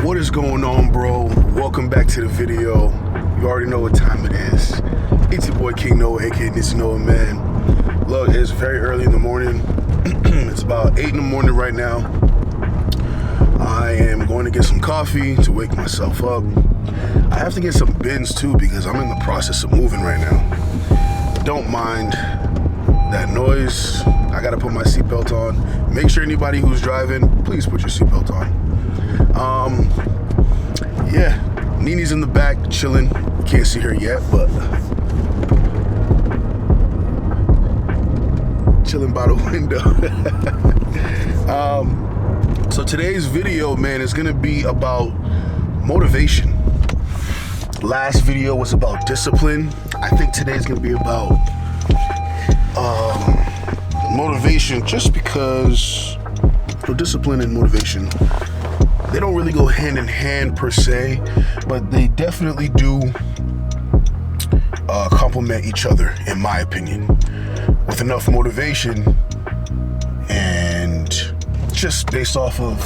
What is going on, bro? Welcome back to the video. You already know what time it is. It's your boy King Noah, aka Nitty Noah, man. Look, it's very early in the morning. It's about 8 in the morning right now. I am going to get some coffee to wake myself up. I have to get some bins too because I'm in the process of moving right now. Don't mind that noise. I gotta put my seatbelt on. Make sure anybody who's driving, please put your seatbelt on. Yeah, Nini's in the back chilling. Can't see her yet, but chilling by the window. So today's video, man, is gonna be about motivation. Last video was about discipline. I think today's gonna be about motivation, just because discipline and motivation, they don't really go hand in hand per se, but they definitely do complement each other, in my opinion. With enough motivation and just based off of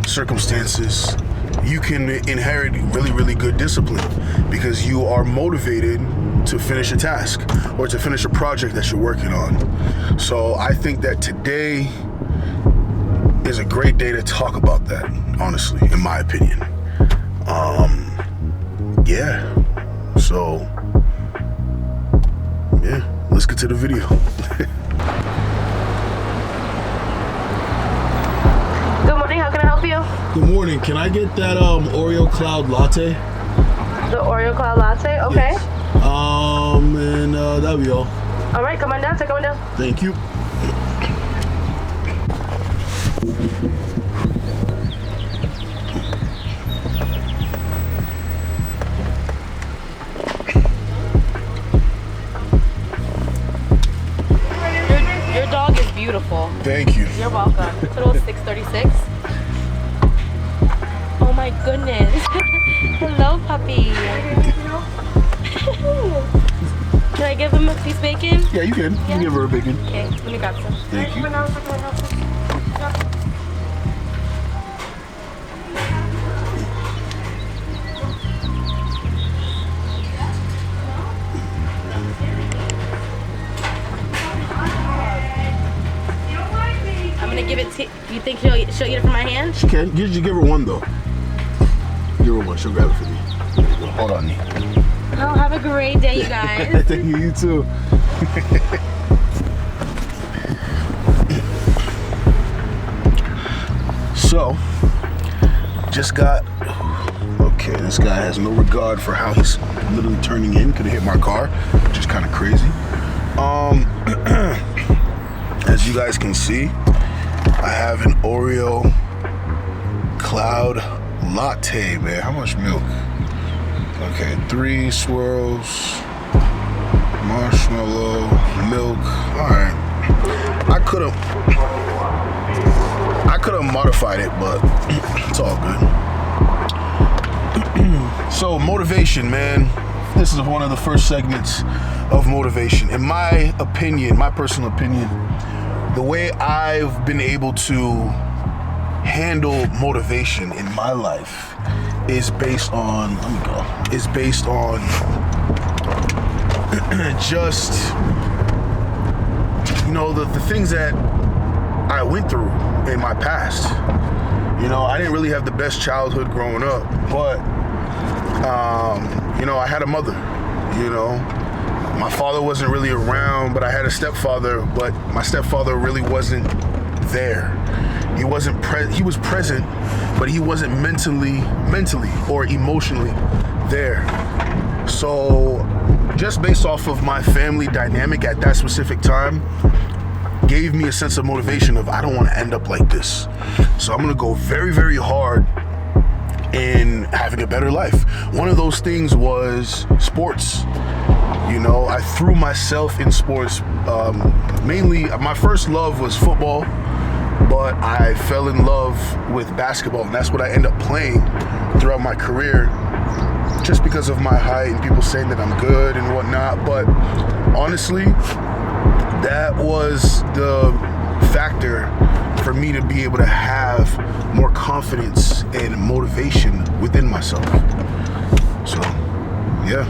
circumstances, you can inherit really good discipline because you are motivated to finish a task or to finish a project that you're working on. So I think that today is a great day to talk about that, honestly, in my opinion. Yeah, so yeah, let's get to the video. Good morning, how can I help you? Good morning, can I get that Oreo cloud latte? The Oreo cloud latte, okay. Yes. And that'll be all. All right, come on down, take one down. Thank you. Your dog is beautiful. Thank you. You're welcome. Total 636. Oh my goodness. Hello, puppy. Can I give him a piece of bacon? Yeah, you can. You can give her a bacon. Okay, let me grab some. Thank you. I'm gonna give it to you. Think she'll eat it from my hand? She can. You give her one though. Give her one. She'll grab it for me. There you go. Hold on, Nee. Oh, have a great day, you guys. Thank you. You too. So, just got. Okay, this guy has no regard for how he's literally turning in. Could have hit my car, which is kind of crazy. As you guys can see, I have an Oreo cloud latte, man. How much milk? Okay, 3 swirls, marshmallow, milk. All right. I could have modified it, but it's all good. So motivation, man. This is one of the first segments of motivation. In my opinion, my personal opinion, the way I've been able to handle motivation in my life is based on, just, you know, the things that I went through in my past. You know, I didn't really have the best childhood growing up, but, you know, I had a mother, you know. My father wasn't really around, but I had a stepfather, but my stepfather really wasn't there. He wasn't he was present, but he wasn't mentally or emotionally there. So just based off of my family dynamic at that specific time gave me a sense of motivation of I don't want to end up like this. So I'm gonna go very hard in having a better life. One of those things was sports. You know, I threw myself in sports. Mainly, my first love was football, but I fell in love with basketball, and that's what I ended up playing throughout my career, just because of my height and people saying that I'm good and whatnot. But honestly, that was the factor for me to be able to have more confidence and motivation within myself. So, yeah.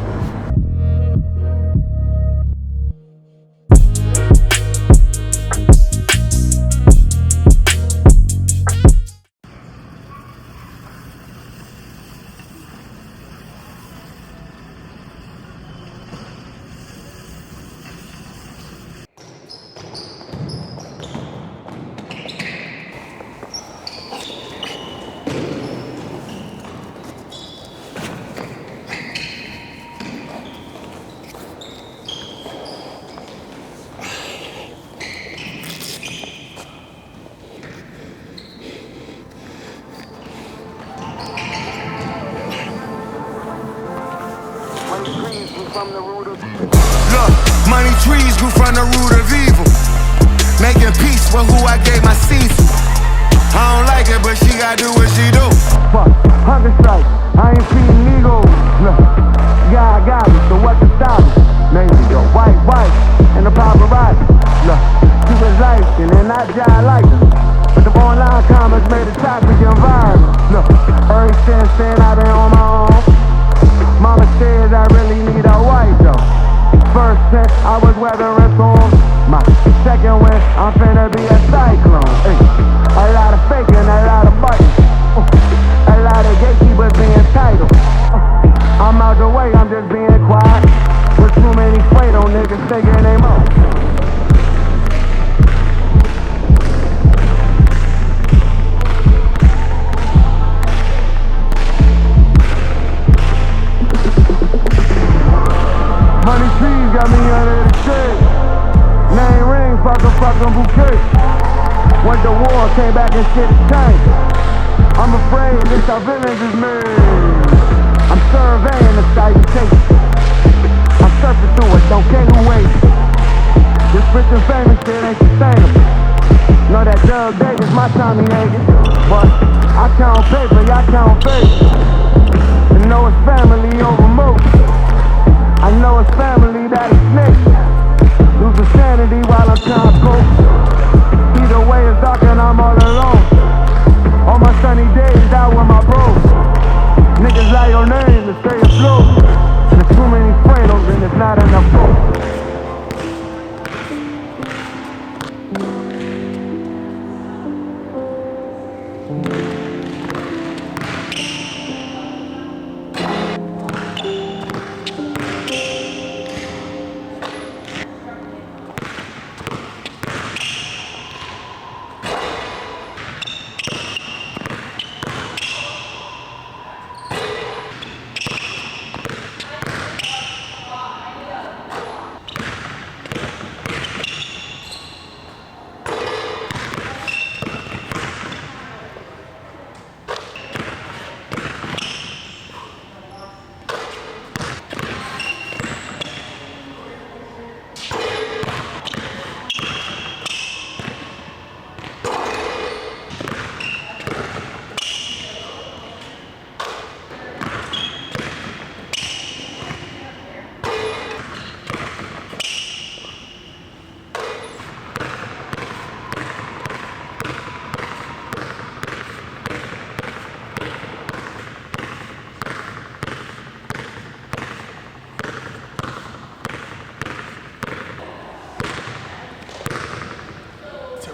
Look, money trees grew from the root of evil. Making peace with who I gave my seed to. I don't like it, but she gotta do what she do. Fuck, hunger strike, I ain't feeding egos. Look, God got me, so what to stop me? Maybe your white, and the paparazzi. Look, she was light, and then I jive like her. But the online comments made a toxic environment. Look, early since then I've been on my own. Mama says I really need a wife though. First test, I was weathering storms. My second one, I'm finna be a cyclone. Ay, a lot of faking, a lot of biting. A lot of gatekeepers being titled. I'm out the way, I'm just being quiet. With too many Fuedo niggas thinking they more. Money trees got me under the shade. Name ring, fucking bouquet. Went to war, came back and shit changed. I'm afraid this our village is made. I'm surveying the salutation. I'm surfing through it, don't care who waits. This rich and famous shit ain't sustainable. Know that Doug Davis, my Tommy Hagen. But I count paper, y'all count faith. And know it's family over most. I know it's family that is snakes. Losing sanity while I'm trying to cope. Either way it's dark and I'm all alone. On my sunny days out with my bros. Niggas lie your name to stay afloat. There's too many Fuedos and there's not enough rope.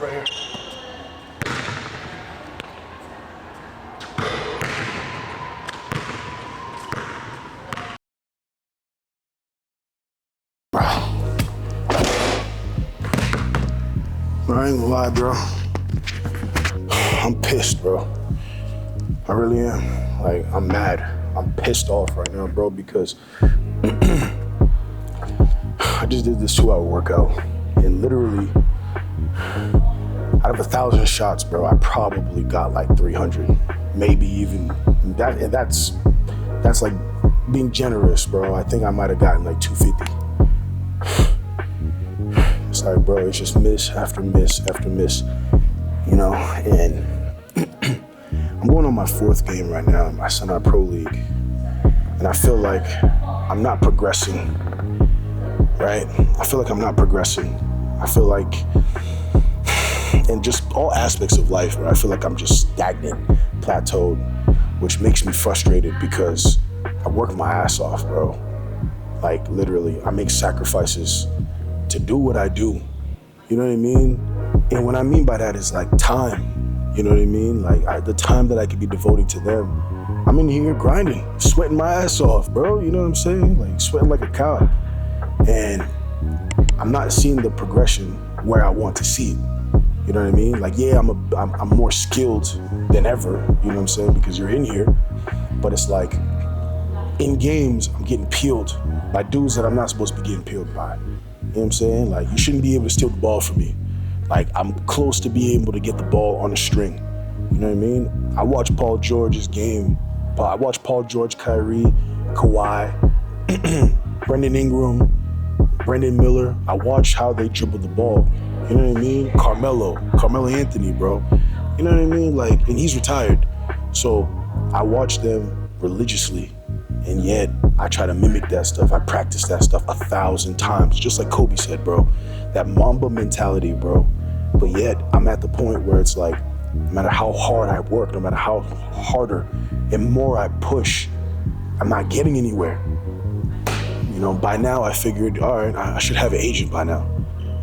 Right here. I ain't gonna lie, bro. I'm pissed, bro. I really am. Like, I'm mad. I'm pissed off right now, bro, because I just did this 2-hour workout and literally out of 1,000 shots, bro, I probably got like 300, maybe even that. And that's like being generous, bro. I think I might have gotten like 250. It's like, bro, it's just miss after miss after miss, you know. And I'm going on my 4th game right now in my SONY Pro League, and I feel like I'm not progressing. Right? I feel like I'm not progressing. I feel like and just all aspects of life, where I feel like I'm just stagnant, plateaued, which makes me frustrated because I work my ass off, bro. Like literally, I make sacrifices to do what I do. You know what I mean? And what I mean by that is like time. You know what I mean? Like the time that I could be devoting to them. I'm in here grinding, sweating my ass off, bro. You know what I'm saying? Like sweating like a cow. And I'm not seeing the progression where I want to see it. You know what I mean? Like, yeah, I'm more skilled than ever, you know what I'm saying? Because you're in here, but it's like, in games, I'm getting peeled by dudes that I'm not supposed to be getting peeled by. You know what I'm saying? Like, you shouldn't be able to steal the ball from me. Like, I'm close to being able to get the ball on a string. You know what I mean? I watch Paul George's game. I watch Paul George, Kyrie, Kawhi, Brendan Ingram, Brendan Miller. I watch how they dribble the ball. You know what I mean? Carmelo Anthony, bro. You know what I mean? Like, and he's retired. So I watch them religiously, and yet I try to mimic that stuff. I practice that stuff 1,000 times, just like Kobe said, bro. That Mamba mentality, bro. But yet I'm at the point where it's like, no matter how hard I work, no matter how harder and more I push, I'm not getting anywhere. You know, by now I figured, all right, I should have an agent by now.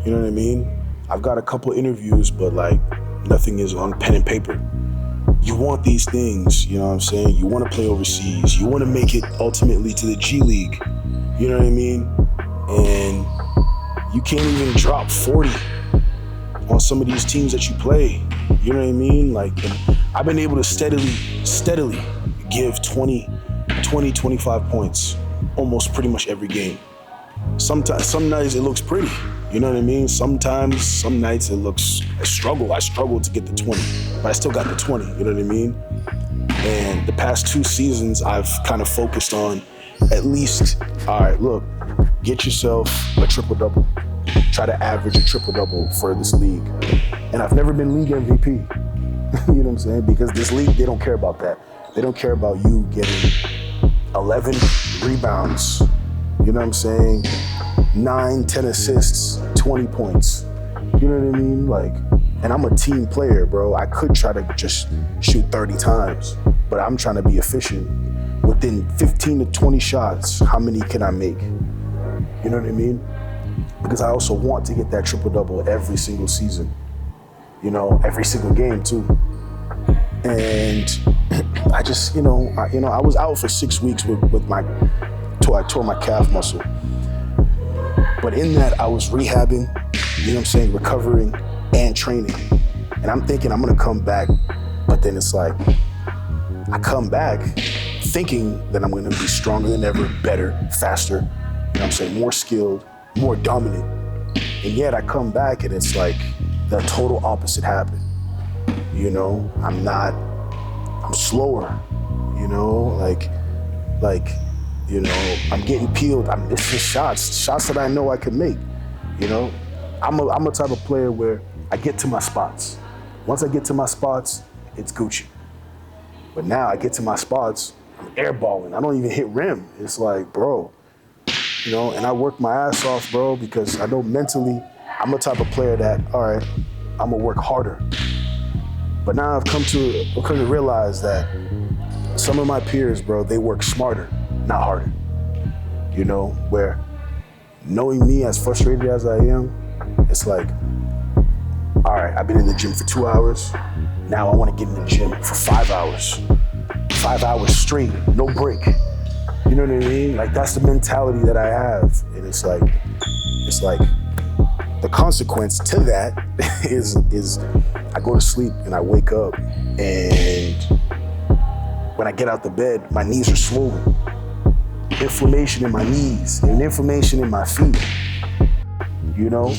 You know what I mean? I've got a couple interviews, but like nothing is on pen and paper. You want these things, you know what I'm saying? You want to play overseas. You want to make it ultimately to the G League. You know what I mean? And you can't even drop 40 on some of these teams that you play. You know what I mean? Like, I've been able to steadily give 20, 25 points almost pretty much every game. Sometimes, some nights it looks pretty. You know what I mean? Sometimes, some nights it looks, I struggle to get the 20, but I still got the 20, you know what I mean? And the past 2 seasons, I've kind of focused on at least, all right, look, get yourself a triple-double. Try to average a triple-double for this league. And I've never been league MVP, you know what I'm saying? Because this league, they don't care about that. They don't care about you getting 11 rebounds, you know what I'm saying? 9, 10 assists, 20 points. You know what I mean? Like, and I'm a team player, bro. I could try to just shoot 30 times, but I'm trying to be efficient. Within 15 to 20 shots, how many can I make? You know what I mean? Because I also want to get that triple-double every single season. You know, every single game too. And I just, I was out for 6 weeks with my, I tore my calf muscle. But in that, I was rehabbing, you know what I'm saying, recovering and training. And I'm thinking I'm gonna come back, but then it's like, I come back thinking that I'm gonna be stronger than ever, better, faster, you know what I'm saying, more skilled, more dominant. And yet I come back and it's like the total opposite happened. You know, I'm slower, you know, like, you know, I'm getting peeled. I'm missing shots that I know I can make. You know, I'm a type of player where I get to my spots. Once I get to my spots, it's Gucci. But now I get to my spots, I'm airballing. I don't even hit rim. It's like, bro, you know, and I work my ass off, bro, because I know mentally I'm a type of player that, all right, I'm gonna work harder. But now I've come to realize that some of my peers, bro, they work smarter, not harder. You know, where knowing me as frustrated as I am, it's like, all right, I've been in the gym for 2 hours. Now I want to get in the gym for 5 hours. 5 hours straight, no break. You know what I mean? Like, that's the mentality that I have. And it's like the consequence to that is I go to sleep and I wake up, and when I get out the bed, my knees are swollen. Inflammation in my knees and inflammation in my feet, you know?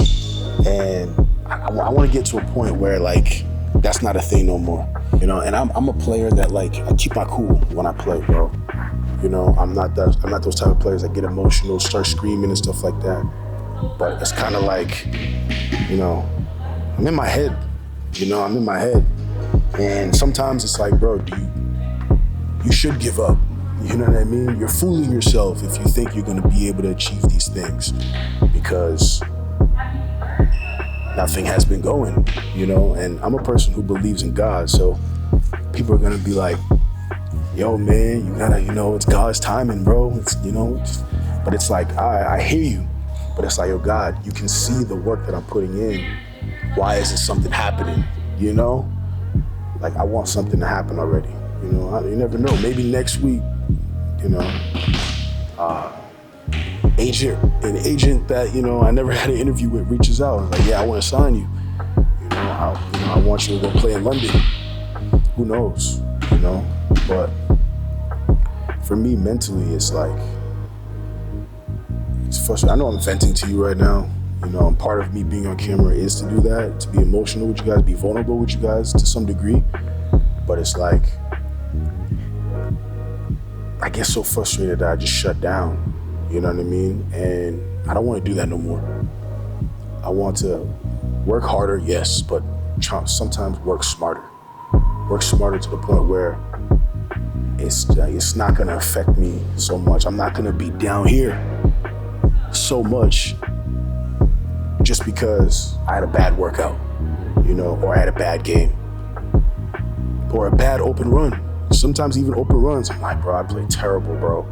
And I want to get to a point where, like, that's not a thing no more, you know? And I'm a player that, like, I keep my cool when I play, bro. You know, I'm not those type of players that get emotional, start screaming and stuff like that. But it's kind of like, you know, I'm in my head, you know, I'm in my head. And sometimes it's like, bro, you should give up. You know what I mean? You're fooling yourself if you think you're gonna be able to achieve these things, because nothing has been going, you know? And I'm a person who believes in God, so people are gonna be like, yo, man, you gotta, you know, it's God's timing, bro. It's, you know, but it's like, I hear you, but it's like, yo, God, you can see the work that I'm putting in. Why isn't something happening, you know? Like, I want something to happen already, you know? You never know, maybe next week, you know, an agent that, you know, I never had an interview with reaches out. Like, yeah, I want to sign you. You know, I want you to go play in London. Who knows, you know? But for me, mentally, it's like, it's frustrating. I know I'm venting to you right now. You know, and part of me being on camera is to do that, to be emotional with you guys, be vulnerable with you guys to some degree. But it's like, I get so frustrated that I just shut down. You know what I mean? And I don't want to do that no more. I want to work harder, yes, but sometimes work smarter. Work smarter to the point where it's not gonna affect me so much. I'm not gonna be down here so much just because I had a bad workout, you know, or I had a bad game, or a bad open run. Sometimes even open runs, I'm like, bro, I played terrible, bro.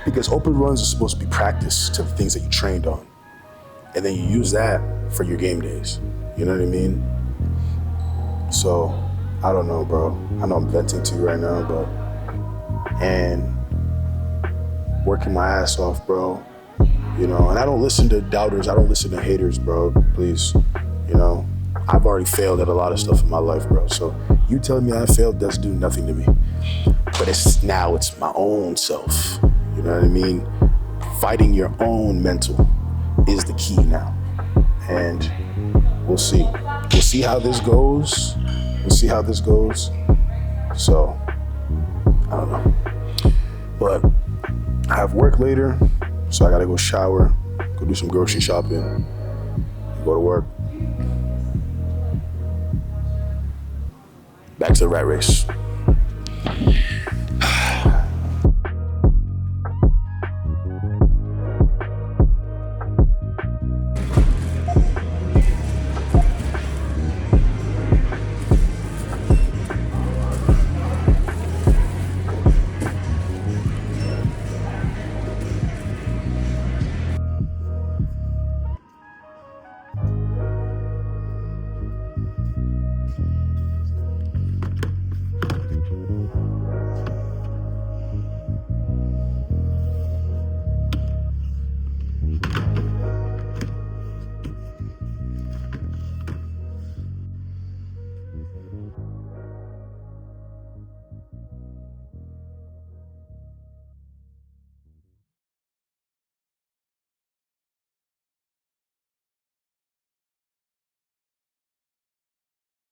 Because open runs are supposed to be practice to the things that you trained on. And then you use that for your game days. You know what I mean? So, I don't know, bro. I know I'm venting to you right now, and working my ass off, bro. You know, and I don't listen to doubters. I don't listen to haters, bro. Please, you know, I've already failed at a lot of stuff in my life, bro. So you telling me I failed doesn't do nothing to me. But it's my own self. You know what I mean? Fighting your own mental is the key now. And we'll see. We'll see how this goes. So, I don't know. But I have work later, so I gotta go shower, go do some grocery shopping, go to work. Back to the rat race.